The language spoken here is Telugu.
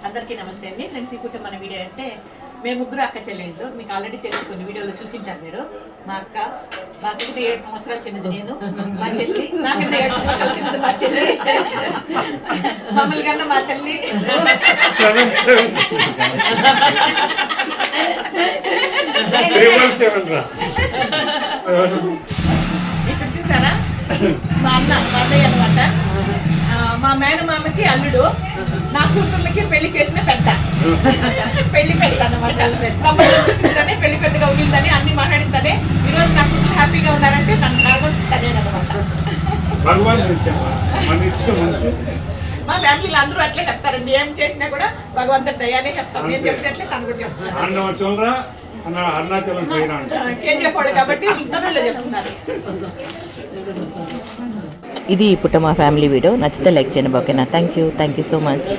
అందరికీ నమస్తే అండి ఫ్రెండ్స్. ఇప్పుడు మన వీడియో అంటే మేము ముగ్గురు అక్క చెల్లెళ్ళు. మీకు ఆల్రెడీ తెలుసు, కొన్ని వీడియోలో చూసింటారు మీరు. మా అక్క, మా అక్కకి 7 సంవత్సరాలు చిన్నది నేను, మా చెల్లి నాకన్నా 7 సంవత్సరాలు చిన్నది మా చెల్లి, మమ్మల్ని కన్నా మా తల్లి. ఇక్కడ చూసారా మా అన్నయ్య అనమాట. మా మేనమామకి అల్లుడు, నా కూతుర్లకి పెళ్లి చేసిన పెద్ద, పెళ్లి పెద్ద అనమాట. సంబంధం చూసిందని పెళ్లి పెద్దగా ఉండిందని అన్ని మాట్లాడిందని ఈరోజు నా కూతురు హ్యాపీగా ఉన్నారంటే నన్ను నడవదనేనమాట. మా ఫ్యామిలీలో అందరూ అట్లే చెప్తారండి, ఏం చేసినా కూడా భగవంతుడి దయానే చెప్తాం. నేను చెప్పినట్లే తను కూడా చెప్తాను. కేజీఎఫ్ వాళ్ళు కాబట్టి ఇంటర్వ్యూలో చెప్తున్నారు. ఇది ఇప్పుడు మా ఫ్యామిలీ వీడియో నచ్చితే లైక్ చేయండి. ఓకేనా? Thank you so much.